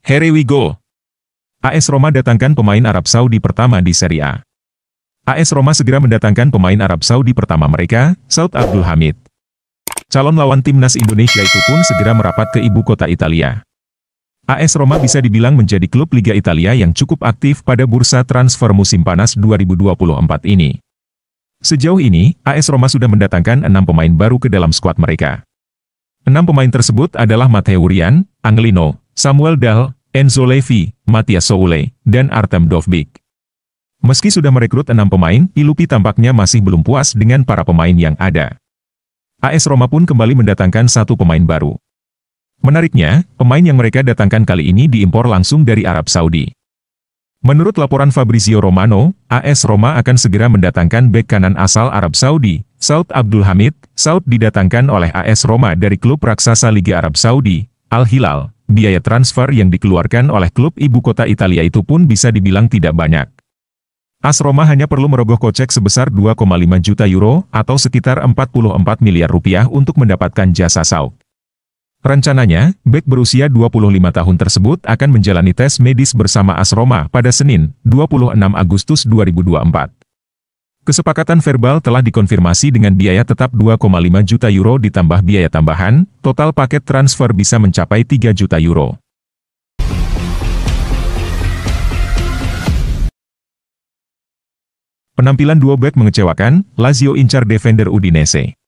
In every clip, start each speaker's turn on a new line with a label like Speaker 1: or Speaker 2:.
Speaker 1: Here we go. AS Roma datangkan pemain Arab Saudi pertama di Serie A. AS Roma segera mendatangkan pemain Arab Saudi pertama mereka, Saud Abdul Hamid. Calon lawan timnas Indonesia itu pun segera merapat ke ibu kota Italia. AS Roma bisa dibilang menjadi klub Liga Italia yang cukup aktif pada bursa transfer musim panas 2024 ini. Sejauh ini, AS Roma sudah mendatangkan 6 pemain baru ke dalam skuad mereka. 6 pemain tersebut adalah Matteo Rian, Angelino, Samuel Dahl, Enzo Levi, Matias Soule, dan Artem Dovbyk. Meski sudah merekrut 6 pemain, Ilupi tampaknya masih belum puas dengan para pemain yang ada. AS Roma pun kembali mendatangkan 1 pemain baru. Menariknya, pemain yang mereka datangkan kali ini diimpor langsung dari Arab Saudi. Menurut laporan Fabrizio Romano, AS Roma akan segera mendatangkan bek kanan asal Arab Saudi, Saud Abdul Hamid. Saud didatangkan oleh AS Roma dari klub raksasa Liga Arab Saudi, Al Hilal. Biaya transfer yang dikeluarkan oleh klub ibu kota Italia itu pun bisa dibilang tidak banyak. AS Roma hanya perlu merogoh kocek sebesar 2,5 juta euro atau sekitar 44 miliar rupiah untuk mendapatkan jasa Saud. Rencananya, bek berusia 25 tahun tersebut akan menjalani tes medis bersama AS Roma pada Senin, 26 Agustus 2024. Kesepakatan verbal telah dikonfirmasi dengan biaya tetap 2,5 juta euro ditambah biaya tambahan, total paket transfer bisa mencapai 3 juta euro. Penampilan duo bek mengecewakan, Lazio incar defender Udinese.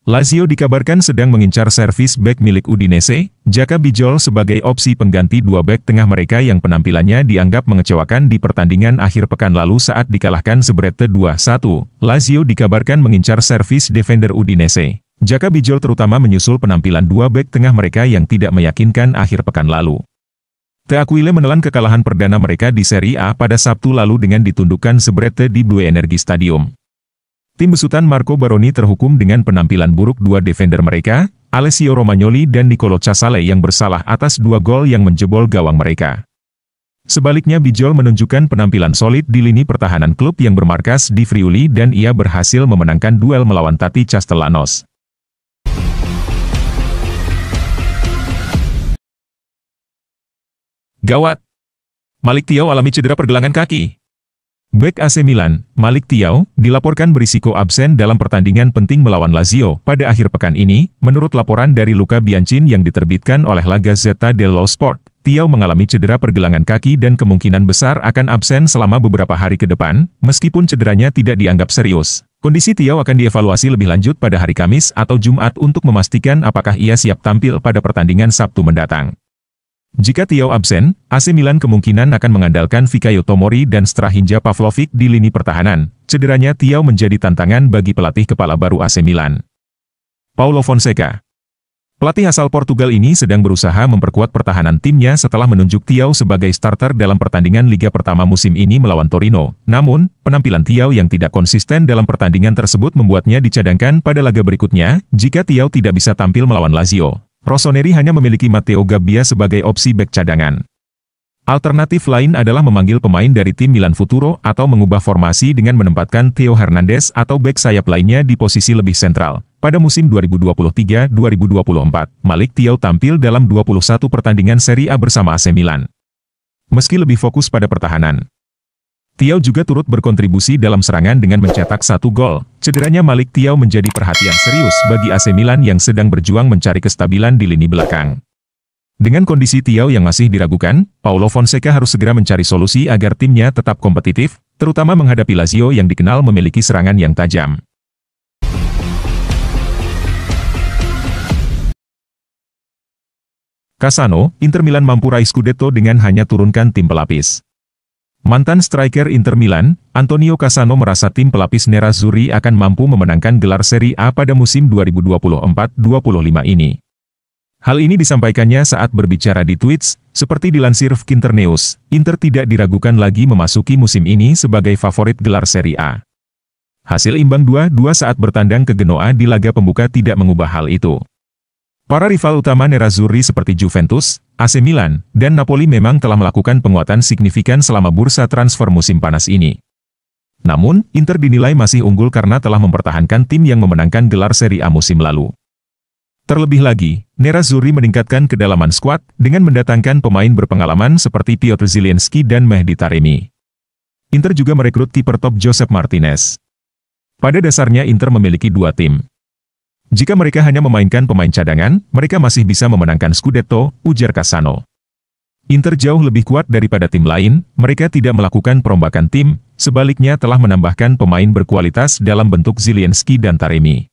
Speaker 1: Lazio dikabarkan sedang mengincar servis bek milik Udinese, Jaka Bijol sebagai opsi pengganti dua bek tengah mereka yang penampilannya dianggap mengecewakan di pertandingan akhir pekan lalu saat dikalahkan Sbrete 2-1. Lazio dikabarkan mengincar servis defender Udinese. Jaka Bijol terutama menyusul penampilan dua bek tengah mereka yang tidak meyakinkan akhir pekan lalu. T'Aquile menelan kekalahan perdana mereka di Serie A pada Sabtu lalu dengan ditundukkan Sbrete di Blue Energy Stadium. Tim besutan Marco Baroni terhukum dengan penampilan buruk dua defender mereka, Alessio Romagnoli dan Nicolo Casale yang bersalah atas 2 gol yang menjebol gawang mereka. Sebaliknya Bijol menunjukkan penampilan solid di lini pertahanan klub yang bermarkas di Friuli dan ia berhasil memenangkan duel melawan Tati Castellanos. Gawat! Malik Thiaw alami cedera pergelangan kaki. Bek AC Milan, Malik Thiaw, dilaporkan berisiko absen dalam pertandingan penting melawan Lazio pada akhir pekan ini, menurut laporan dari Luca Biancin yang diterbitkan oleh La Gazzetta dello Sport. Thiaw mengalami cedera pergelangan kaki dan kemungkinan besar akan absen selama beberapa hari ke depan, meskipun cederanya tidak dianggap serius. Kondisi Thiaw akan dievaluasi lebih lanjut pada hari Kamis atau Jumat untuk memastikan apakah ia siap tampil pada pertandingan Sabtu mendatang. Jika Thiaw absen, AC Milan kemungkinan akan mengandalkan Fikayo Tomori dan Strahinja Pavlovic di lini pertahanan. Cederanya Thiaw menjadi tantangan bagi pelatih kepala baru AC Milan, Paulo Fonseca. Pelatih asal Portugal ini sedang berusaha memperkuat pertahanan timnya setelah menunjuk Thiaw sebagai starter dalam pertandingan Liga pertama musim ini melawan Torino. Namun, penampilan Thiaw yang tidak konsisten dalam pertandingan tersebut membuatnya dicadangkan pada laga berikutnya, jika Thiaw tidak bisa tampil melawan Lazio. Rossoneri hanya memiliki Matteo Gabbia sebagai opsi bek cadangan. Alternatif lain adalah memanggil pemain dari tim Milan Futuro atau mengubah formasi dengan menempatkan Theo Hernandez atau bek sayap lainnya di posisi lebih sentral. Pada musim 2023-2024, Malik Thiaw tampil dalam 21 pertandingan Serie A bersama AC Milan. Meski lebih fokus pada pertahanan, Thiaw juga turut berkontribusi dalam serangan dengan mencetak 1 gol. Cederanya Malik Thiaw menjadi perhatian serius bagi AC Milan yang sedang berjuang mencari kestabilan di lini belakang. Dengan kondisi Thiaw yang masih diragukan, Paulo Fonseca harus segera mencari solusi agar timnya tetap kompetitif, terutama menghadapi Lazio yang dikenal memiliki serangan yang tajam. Cassano, Inter Milan mampu raih Scudetto dengan hanya turunkan tim pelapis. Mantan striker Inter Milan, Antonio Cassano merasa tim pelapis Nerazzurri akan mampu memenangkan gelar Serie A pada musim 2024-25 ini. Hal ini disampaikannya saat berbicara di Twitch, seperti dilansir Internews, Inter tidak diragukan lagi memasuki musim ini sebagai favorit gelar Serie A. Hasil imbang 2-2 saat bertandang ke Genoa di laga pembuka tidak mengubah hal itu. Para rival utama Nerazzurri seperti Juventus, AC Milan, dan Napoli memang telah melakukan penguatan signifikan selama bursa transfer musim panas ini. Namun, Inter dinilai masih unggul karena telah mempertahankan tim yang memenangkan gelar Serie A musim lalu. Terlebih lagi, Nerazzurri meningkatkan kedalaman skuad dengan mendatangkan pemain berpengalaman seperti Piotr Zielinski dan Mehdi Taremi. Inter juga merekrut kiper top Josep Martinez. Pada dasarnya Inter memiliki dua tim. Jika mereka hanya memainkan pemain cadangan, mereka masih bisa memenangkan Scudetto, ujar Cassano. Inter jauh lebih kuat daripada tim lain, mereka tidak melakukan perombakan tim, sebaliknya telah menambahkan pemain berkualitas dalam bentuk Zielinski dan Taremi.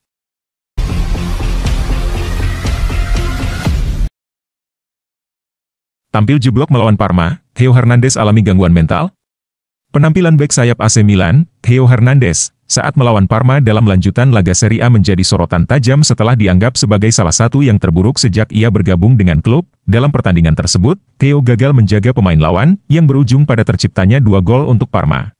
Speaker 1: Tampil jeblok melawan Parma, Theo Hernandez alami gangguan mental? Penampilan bek sayap AC Milan, Theo Hernandez, saat melawan Parma dalam lanjutan laga Serie A menjadi sorotan tajam setelah dianggap sebagai salah satu yang terburuk sejak ia bergabung dengan klub. Dalam pertandingan tersebut, Theo gagal menjaga pemain lawan, yang berujung pada terciptanya 2 gol untuk Parma.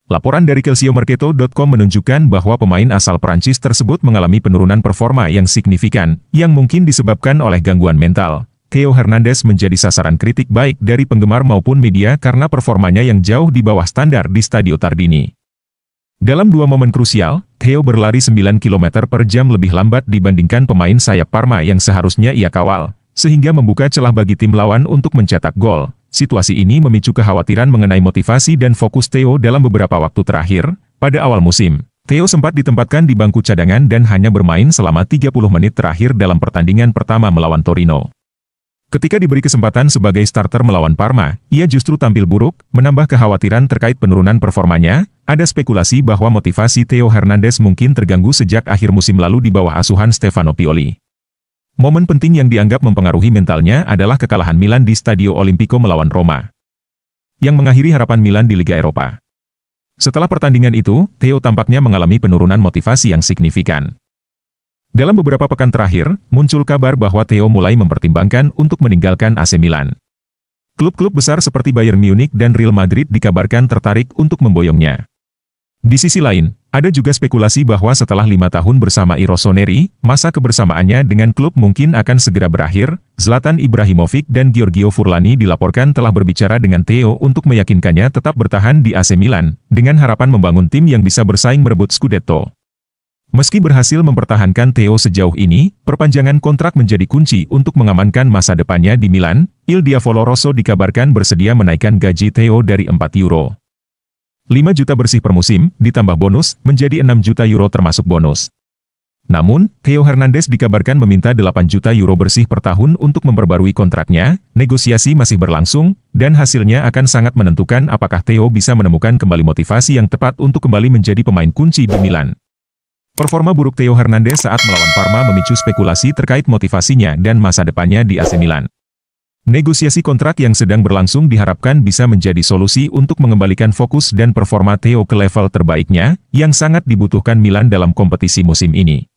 Speaker 1: Laporan dari CalcioMercato.com menunjukkan bahwa pemain asal Prancis tersebut mengalami penurunan performa yang signifikan, yang mungkin disebabkan oleh gangguan mental. Theo Hernandez menjadi sasaran kritik baik dari penggemar maupun media karena performanya yang jauh di bawah standar di Stadio Tardini. Dalam 2 momen krusial, Theo berlari 9 km per jam lebih lambat dibandingkan pemain sayap Parma yang seharusnya ia kawal, sehingga membuka celah bagi tim lawan untuk mencetak gol. Situasi ini memicu kekhawatiran mengenai motivasi dan fokus Theo dalam beberapa waktu terakhir. Pada awal musim, Theo sempat ditempatkan di bangku cadangan dan hanya bermain selama 30 menit terakhir dalam pertandingan pertama melawan Torino. Ketika diberi kesempatan sebagai starter melawan Parma, ia justru tampil buruk, menambah kekhawatiran terkait penurunan performanya. Ada spekulasi bahwa motivasi Theo Hernandez mungkin terganggu sejak akhir musim lalu di bawah asuhan Stefano Pioli. Momen penting yang dianggap mempengaruhi mentalnya adalah kekalahan Milan di Stadio Olimpico melawan Roma, yang mengakhiri harapan Milan di Liga Eropa. Setelah pertandingan itu, Theo tampaknya mengalami penurunan motivasi yang signifikan. Dalam beberapa pekan terakhir, muncul kabar bahwa Theo mulai mempertimbangkan untuk meninggalkan AC Milan. Klub-klub besar seperti Bayern Munich dan Real Madrid dikabarkan tertarik untuk memboyongnya. Di sisi lain, ada juga spekulasi bahwa setelah 5 tahun bersama Rossoneri, masa kebersamaannya dengan klub mungkin akan segera berakhir. Zlatan Ibrahimovic dan Giorgio Furlani dilaporkan telah berbicara dengan Theo untuk meyakinkannya tetap bertahan di AC Milan, dengan harapan membangun tim yang bisa bersaing merebut Scudetto. Meski berhasil mempertahankan Theo sejauh ini, perpanjangan kontrak menjadi kunci untuk mengamankan masa depannya di Milan. Il Diavolo Rosso dikabarkan bersedia menaikkan gaji Theo dari €4. 5 juta bersih per musim, ditambah bonus, menjadi €6 juta termasuk bonus. Namun, Theo Hernandez dikabarkan meminta €8 juta bersih per tahun untuk memperbarui kontraknya. Negosiasi masih berlangsung, dan hasilnya akan sangat menentukan apakah Theo bisa menemukan kembali motivasi yang tepat untuk kembali menjadi pemain kunci di Milan. Performa buruk Theo Hernandez saat melawan Parma memicu spekulasi terkait motivasinya dan masa depannya di AC Milan. Negosiasi kontrak yang sedang berlangsung diharapkan bisa menjadi solusi untuk mengembalikan fokus dan performa Theo ke level terbaiknya, yang sangat dibutuhkan Milan dalam kompetisi musim ini.